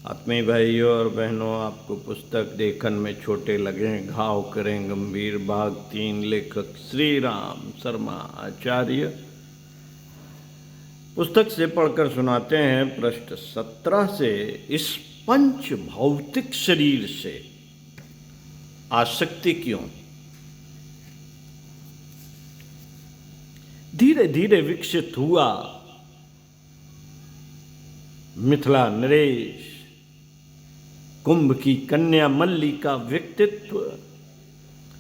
आत्मीय भाइयों और बहनों, आपको पुस्तक देखन में छोटे लगें, घाव करें गंभीर। भाग 3, लेखक श्री राम शर्मा आचार्य। पुस्तक से पढ़कर सुनाते हैं पृष्ठ 17 से। इस पंच भौतिक शरीर से आसक्ति क्यों? धीरे धीरे विकसित हुआ मिथिला नरेश कुंभ की कन्या मल्ली का व्यक्तित्व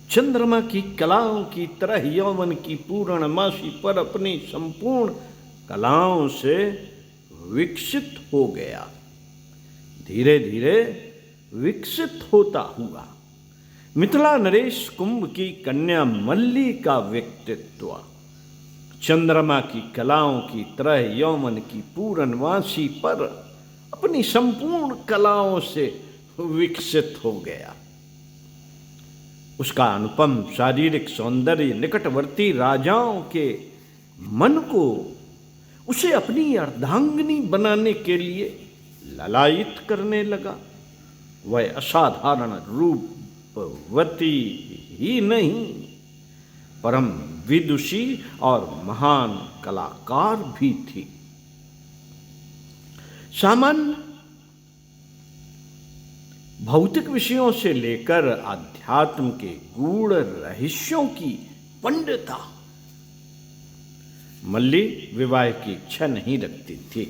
चंद्रमा की कलाओं की तरह यौवन की पूर्णमासी पर अपनी संपूर्ण कलाओं से विकसित हो गया। धीरे धीरे विकसित होता हुआ मिथिला नरेश कुंभ की कन्या मल्ली का व्यक्तित्व चंद्रमा की कलाओं की तरह यौवन की पूर्णमासी पर अपनी संपूर्ण कलाओं से विकसित हो गया। उसका अनुपम शारीरिक सौंदर्य निकटवर्ती राजाओं के मन को उसे अपनी अर्धांगिनी बनाने के लिए ललायित करने लगा। वह असाधारण रूपवती ही नहीं, परम विदुषी और महान कलाकार भी थी। सामान्य भौतिक विषयों से लेकर आध्यात्म के गूढ़ रहस्यों की पंडिता मल्ली विवाह की इच्छा नहीं रखती थी।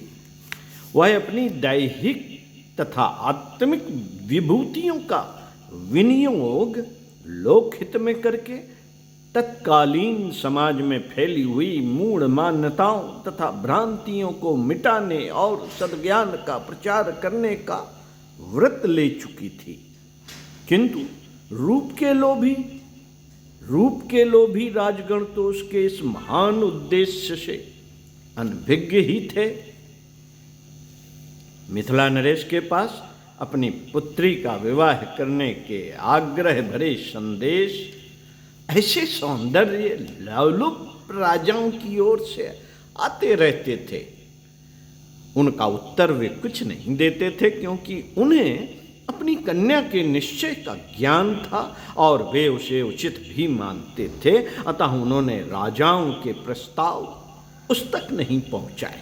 वह अपनी दैहिक तथा आत्मिक विभूतियों का विनियोग लोकहित में करके तत्कालीन समाज में फैली हुई मूढ़ मान्यताओं तथा भ्रांतियों को मिटाने और सद्ज्ञान का प्रचार करने का व्रत ले चुकी थी। किंतु रूप के लोभी राजगण तो उसके इस महान उद्देश्य से अनभिज्ञ ही थे। मिथिला नरेश के पास अपनी पुत्री का विवाह करने के आग्रह भरे संदेश ऐसे सौंदर्य लालुप राजाओं की ओर से आते रहते थे। उनका उत्तर वे कुछ नहीं देते थे, क्योंकि उन्हें अपनी कन्या के निश्चय का ज्ञान था और वे उसे उचित भी मानते थे। अतः उन्होंने राजाओं के प्रस्ताव उस तक नहीं पहुंचाए।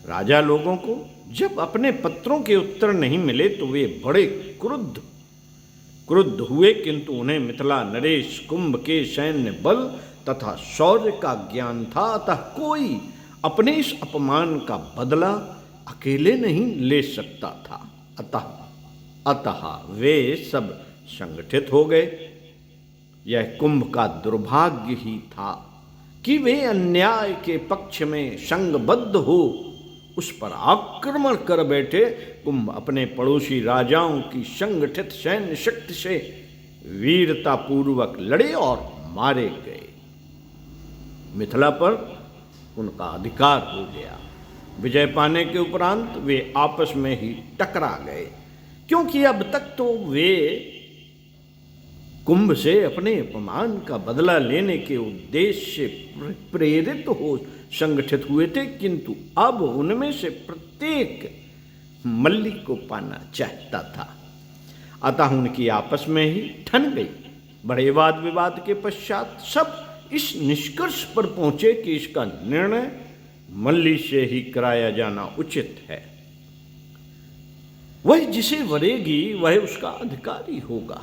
राजा लोगों को जब अपने पत्रों के उत्तर नहीं मिले तो वे बड़े क्रुद्ध हुए, किंतु उन्हें मिथिला नरेश कुंभ के सैन्य बल तथा शौर्य का ज्ञान था। अतः कोई अपने इस अपमान का बदला अकेले नहीं ले सकता था। अतः वे सब संगठित हो गए। यह कुंभ का दुर्भाग्य ही था कि वे अन्याय के पक्ष में संगबद्ध हो उस पर आक्रमण कर बैठे। कुंभ अपने पड़ोसी राजाओं की संगठित सैन्य शक्ति से वीरतापूर्वक लड़े और मारे गए। मिथिला पर उनका अधिकार हो गया। विजय पाने के उपरांत वे आपस में ही टकरा गए, क्योंकि अब तक तो वे कुंभ से अपने अपमान का बदला लेने के उद्देश्य से प्रेरित हो संगठित हुए थे, किंतु अब उनमें से प्रत्येक मल्ली को पाना चाहता था। अतः उनकी आपस में ही ठन गई। बड़े वाद विवाद के पश्चात सब इस निष्कर्ष पर पहुंचे कि इसका निर्णय मल्ली से ही कराया जाना उचित है। वह जिसे वरेगी वह उसका अधिकारी होगा।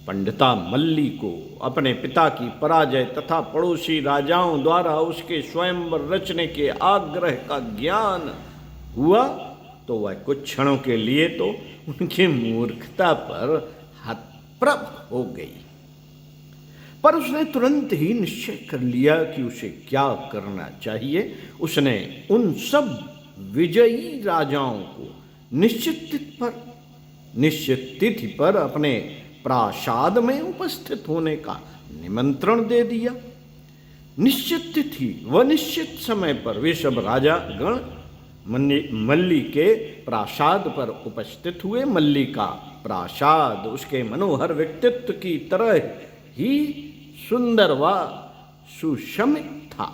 पंडिता मल्ली को अपने पिता की पराजय तथा पड़ोसी राजाओं द्वारा उसके स्वयंवर रचने के आग्रह का ज्ञान हुआ तो वह कुछ क्षणों के लिए तो उनकी मूर्खता पर हतप्रभ हो गई, पर उसने तुरंत ही निश्चय कर लिया कि उसे क्या करना चाहिए। उसने उन सब विजयी राजाओं को निश्चित तिथि पर अपने प्रासाद में उपस्थित होने का निमंत्रण दे दिया। निश्चित तिथि व निश्चित समय पर वे सब राजा गण मल्ली के प्रासाद पर उपस्थित हुए। मल्ली का प्रासाद उसके मनोहर व्यक्तित्व की तरह ही सुंदर व सुशमित था।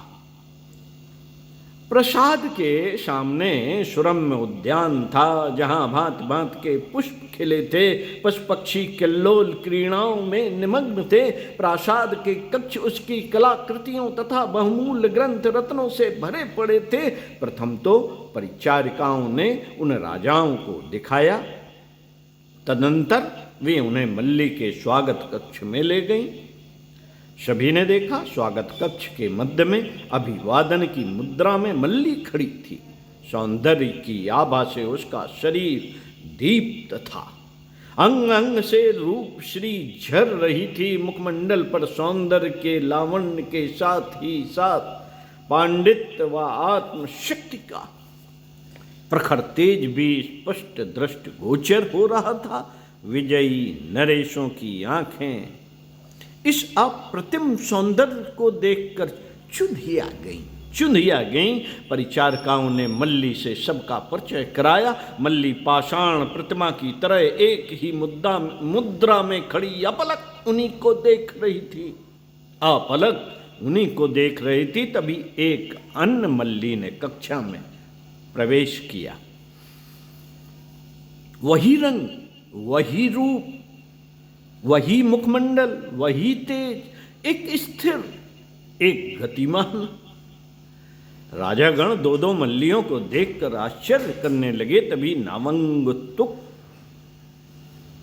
प्रसाद के सामने सुरम्य उद्यान था, जहाँ भांति भांति के पुष्प खिले थे। पशु पक्षी किल्लोल क्रीड़ाओं में निमग्न थे। प्रासाद के कक्ष उसकी कलाकृतियों तथा बहुमूल्य ग्रंथ रत्नों से भरे पड़े थे। प्रथम तो परिचारिकाओं ने उन राजाओं को दिखाया, तदनंतर वे उन्हें मल्ली के स्वागत कक्ष में ले गईं। सभी ने देखा, स्वागत कक्ष के मध्य में अभिवादन की मुद्रा में मल्ली खड़ी थी। सौंदर्य की आभा से उसका शरीर दीप्त था। अंग अंग से रूप श्री झर रही थी। मुखमंडल पर सौंदर्य के लावण्य के साथ ही साथ पांडित्य व आत्मशक्ति का प्रखर तेज भी स्पष्ट दृष्टि गोचर हो रहा था। विजयी नरेशों की आंखें इस अप्रतिम सौंदर्य को देखकर चुंधिया गईं। परिचारिकाओं ने मल्ली से सबका परिचय कराया। मल्ली पाषाण प्रतिमा की तरह एक ही मुद्रा में खड़ी अपलक उन्हीं को देख रही थी। तभी एक अन्य मल्ली ने कक्षा में प्रवेश किया। वही रंग, वही रूप, वही मुखमंडल, वही तेज, एक स्थिर, एक गतिमान। राजागण दो दो मल्लियों को देखकर आश्चर्य करने लगे। तभी नामंगतुक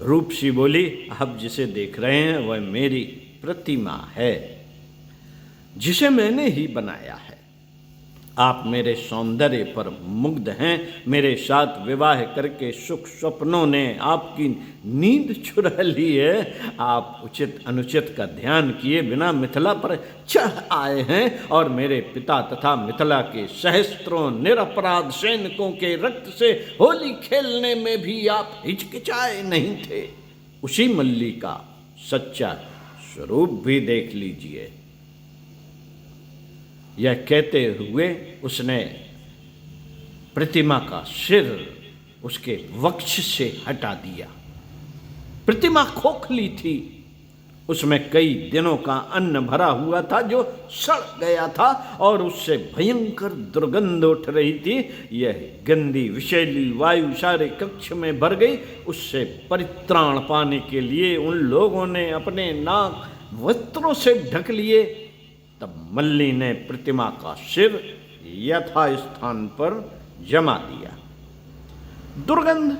रूपसी बोली, आप जिसे देख रहे हैं वह मेरी प्रतिमा है, जिसे मैंने ही बनाया है। आप मेरे सौंदर्य पर मुग्ध हैं। मेरे साथ विवाह करके सुख स्वप्नों ने आपकी नींद चुरा ली है। आप उचित अनुचित का ध्यान किए बिना मिथिला पर चढ़ आए हैं और मेरे पिता तथा मिथिला के सहस्त्रों निरपराध सैनिकों के रक्त से होली खेलने में भी आप हिचकिचाए नहीं थे। उसी मल्ली का सच्चा स्वरूप भी देख लीजिए। यह कहते हुए उसने प्रतिमा का सिर उसके वक्ष से हटा दिया। प्रतिमा खोखली थी। उसमें कई दिनों का अन्न भरा हुआ था जो सड़ गया था और उससे भयंकर दुर्गंध उठ रही थी। यह गंदी विषैली वायु सारे कक्ष में भर गई। उससे परित्राण पाने के लिए उन लोगों ने अपने नाक वस्त्रों से ढक लिए। तब मल्ली ने प्रतिमा का सिर यथा स्थान पर जमा दिया। दुर्गंध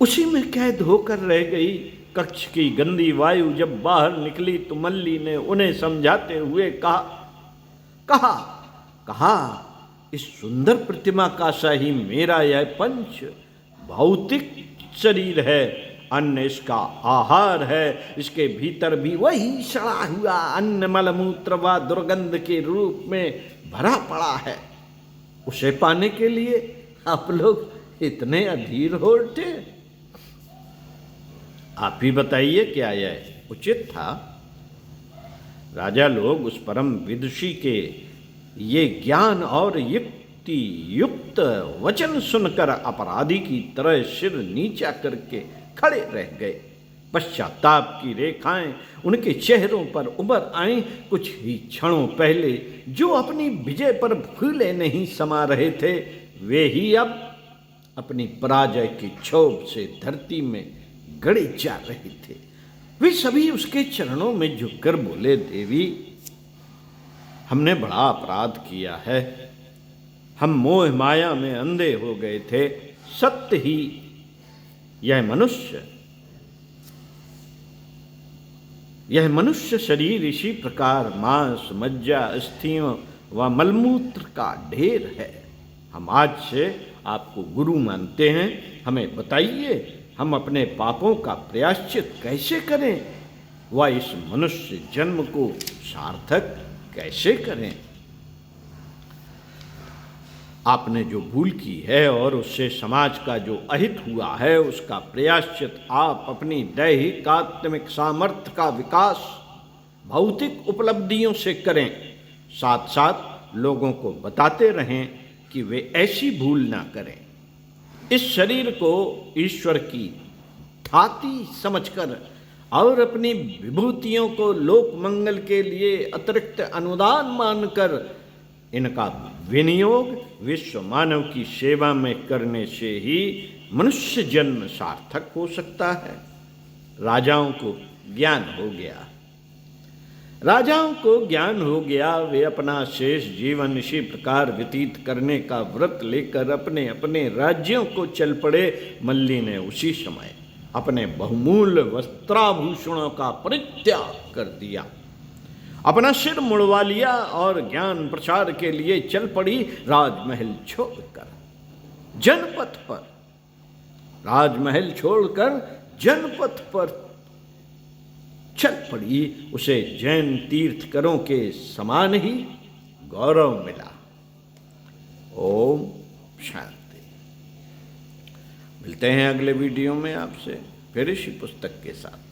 उसी में कैद होकर रह गई। कक्ष की गंदी वायु जब बाहर निकली तो मल्ली ने उन्हें समझाते हुए कहा, इस सुंदर प्रतिमा का सा ही मेरा यह पंच भौतिक शरीर है। अन्न इसका आहार है। इसके भीतर भी वही सड़ा हुआ अन्न मलमूत्र व दुर्गंध के रूप में भरा पड़ा है। उसे पाने के लिए आप लोग इतने अधीर हो उठे। आप ही बताइए, क्या यह उचित था? राजा लोग उस परम विदुषी के ये ज्ञान और युक्ति युक्त वचन सुनकर अपराधी की तरह सिर नीचा करके खड़े रह गए। पश्चाताप की रेखाएं उनके चेहरों पर उभर आईं। कुछ ही क्षणों पहले जो अपनी विजय पर भूले नहीं समा रहे थे, वे ही अब अपनी पराजय की क्षोभ से धरती में गड़े जा रहे थे। वे सभी उसके चरणों में झुककर बोले, देवी, हमने बड़ा अपराध किया है। हम मोह माया में अंधे हो गए थे। सत्य ही यह मनुष्य शरीर इसी प्रकार मांस, मज्जा, अस्थियों व मलमूत्र का ढेर है। हम आज से आपको गुरु मानते हैं। हमें बताइए, हम अपने पापों का प्रायश्चित कैसे करें व इस मनुष्य जन्म को सार्थक कैसे करें? आपने जो भूल की है और उससे समाज का जो अहित हुआ है, उसका प्रायश्चित आप अपनी दैहिक आत्मिक सामर्थ्य का विकास भौतिक उपलब्धियों से करें। साथ साथ लोगों को बताते रहें कि वे ऐसी भूल ना करें। इस शरीर को ईश्वर की थाती समझकर और अपनी विभूतियों को लोक मंगल के लिए अतिरिक्त अनुदान मानकर इनका विनियोग विश्व मानव की सेवा में करने से ही मनुष्य जन्म सार्थक हो सकता है। राजाओं को ज्ञान हो गया, राजाओं को ज्ञान हो गया। वे अपना शेष जीवन इसी प्रकार व्यतीत करने का व्रत लेकर अपने अपने राज्यों को चल पड़े। मल्ली ने उसी समय अपने बहुमूल्य वस्त्राभूषणों का परित्याग कर दिया, अपना सिर मुड़वा लिया और ज्ञान प्रचार के लिए चल पड़ी। राजमहल छोड़कर जनपथ पर, राजमहल छोड़कर जनपथ पर चल पड़ी। उसे जैन तीर्थकरों के समान ही गौरव मिला। ओम शांति। मिलते हैं अगले वीडियो में आपसे फिर इसी पुस्तक के साथ।